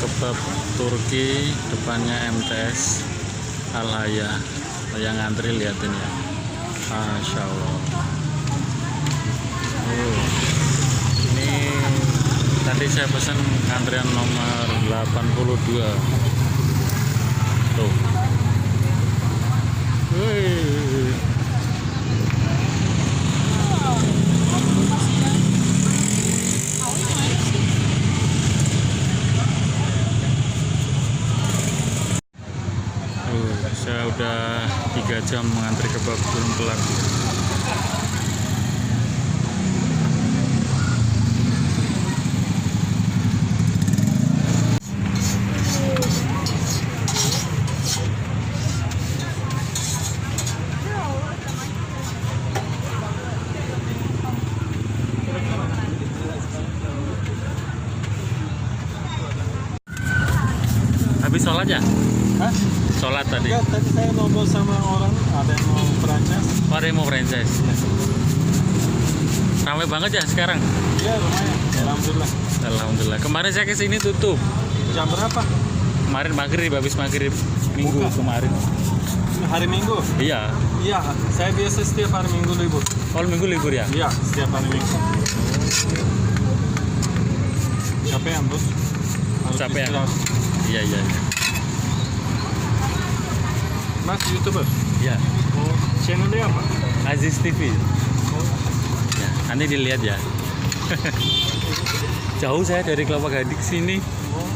kebab Turki, depannya MTS Al Haya. Yang ngantri liatin ya, Masya Allah. Ini tadi saya pesan antrian nomor 82 tuh. Wih. Saya udah 3 jam mengantri kebab belum kelar. Habis sholat ya? Hah? Sholat tadi? Enggak, tadi saya ngobrol sama orang, ada yang mau franchise. Oh, ada yang mau franchise? Ramai banget ya sekarang? Iya, lumayan. Alhamdulillah. Alhamdulillah. Kemarin saya kesini tutup. Jam berapa? Kemarin maghrib, habis maghrib minggu kemarin. Hari Minggu? Iya. Iya, saya biasa setiap hari Minggu libur. Oh, minggu libur ya? Iya, setiap hari Minggu. Capean, Bos? Harus Capean? istirahat. Iya, iya. Mas, YouTuber? Iya. Oh, channelnya apa? Aziz TV. Oh, Ya, nanti dilihat ya. Jauh saya dari Kelapa Gading sini. oh.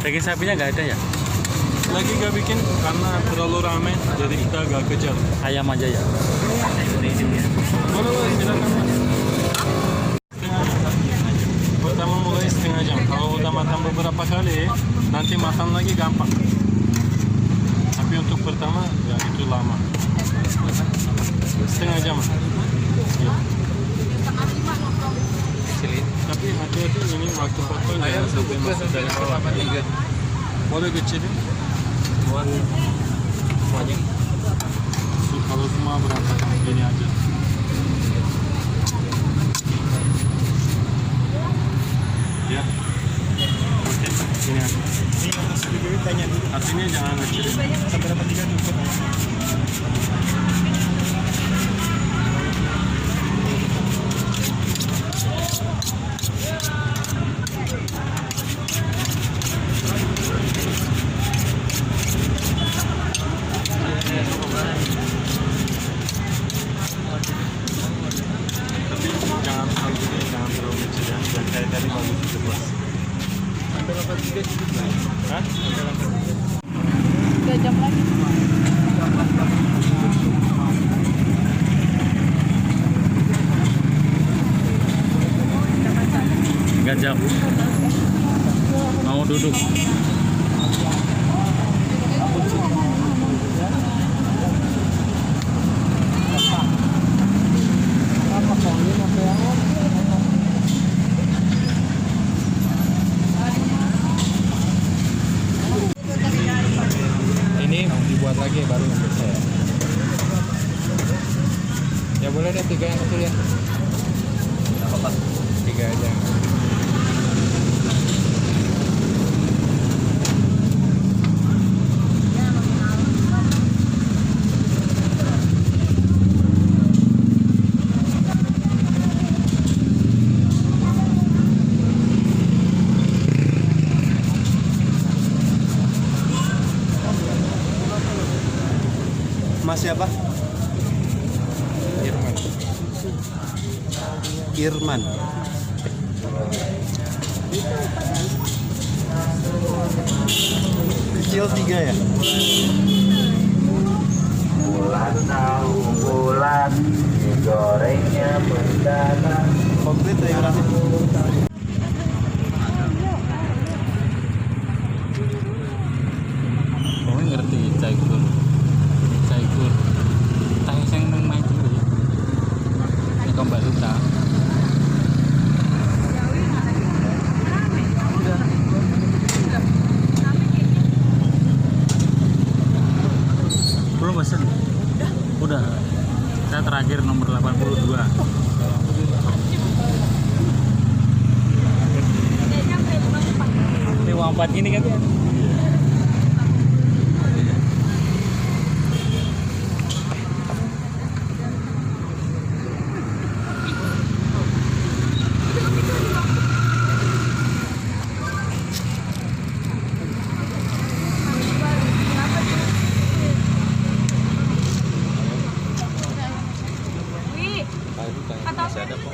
Daging sapinya nggak ada ya? Lagi nggak bikin karena terlalu ramai, jadi kita agak kejar. Ayam aja ya? Boleh, silakan. Pertama mulai setengah jam. Kalau udah matang beberapa kali, nanti matang lagi gampang. Tapi untuk pertama, ya itu lama. Setengah jam. Ya. Tapi hati-hati ini waktu potong jangan sampai masuk dari bawah. Boleh kecilin? Kalau semua berapa? Gini aja. Ya. Oke, ini aja. Artinya jangan kecilin. Berapa tiga cukup? Tapi jangan terlalu gede, jangan terlalu kecil ya. Dan kayak tadi bagus itu bos. Sampai 83 cukup lah. Hah? 3 jam lagi. Nggak jam. Mau duduk. Ini dibuat lagi baru untuk saya. Ya boleh deh 3 yang kecil ya. Apa? 3 aja. Mas siapa? Irman. Irman. Kecil 3 ya? Bulan tahu bulan digorengnya mendadak. Komplit ya udah. Oh, ngerti caikur. Caikur. Tahu sing nang maju ya. Ini kembali ta. Belum pesen? Udah. Saya terakhir nomor 82. Dewa 4 ini kan. Masih ada kok.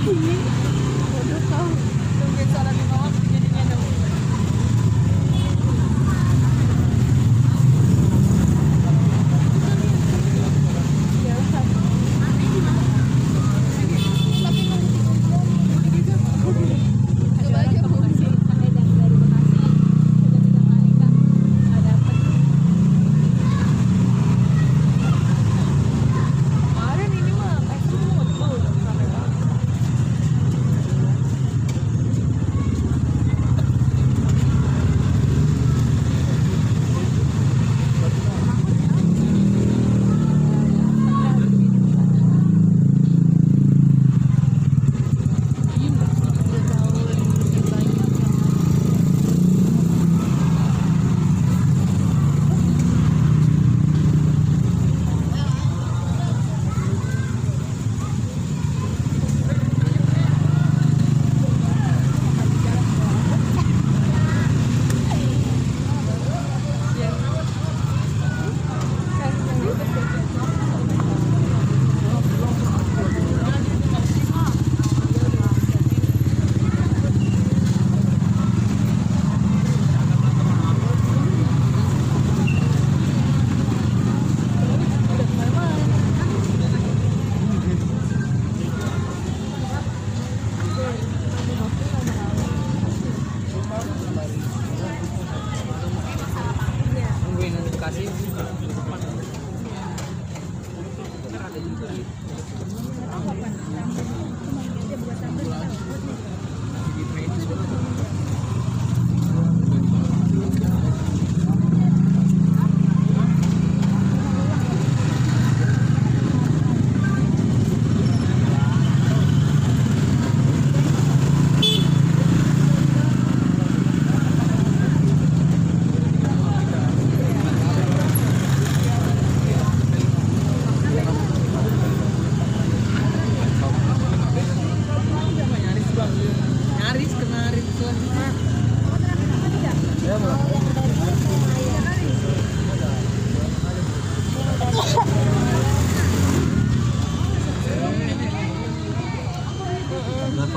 Waduh, kau tungguin salah di bawah jadinya dong. Ya, coba aja Bu. Kemarin ini mah pasti mau betul sampai banget. Nyaris kena rintilan.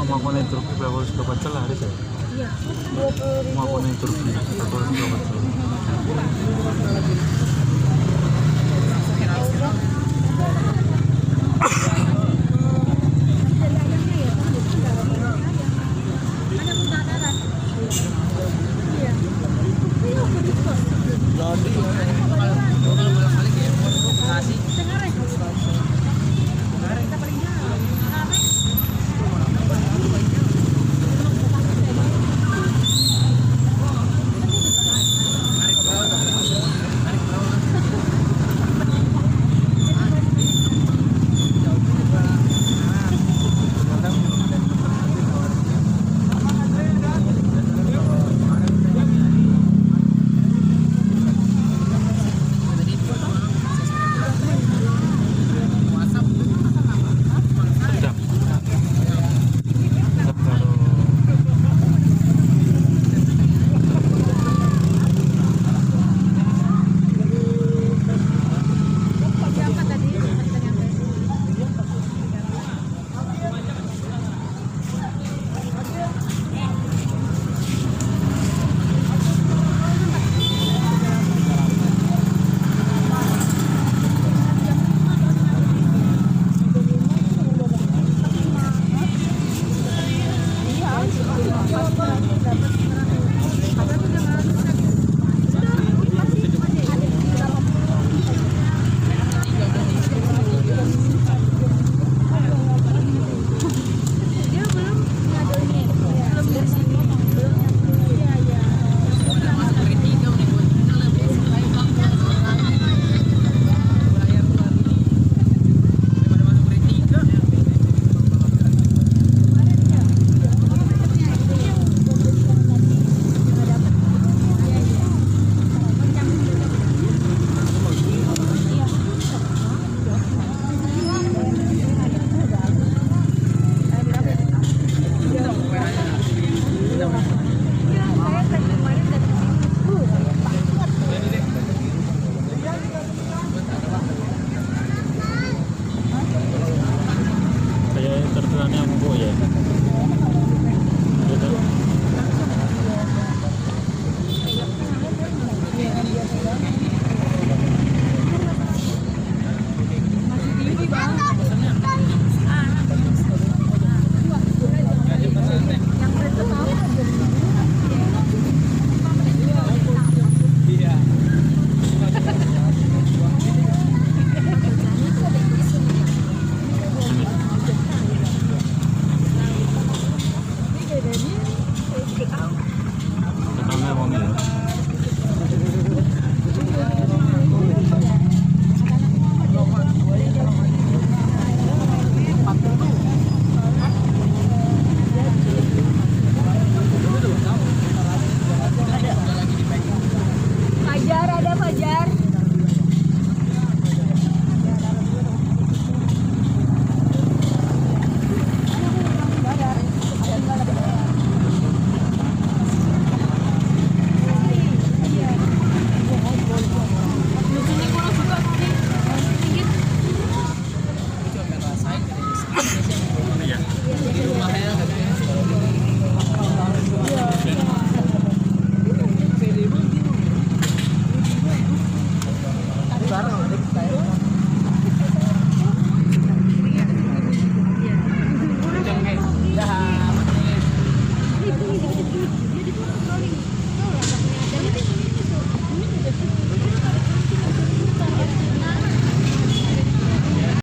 Mau aku naik Turki berapa harus dapat celah hari saya? Iya, Mau aku naik Turki berapa harus dapat celah?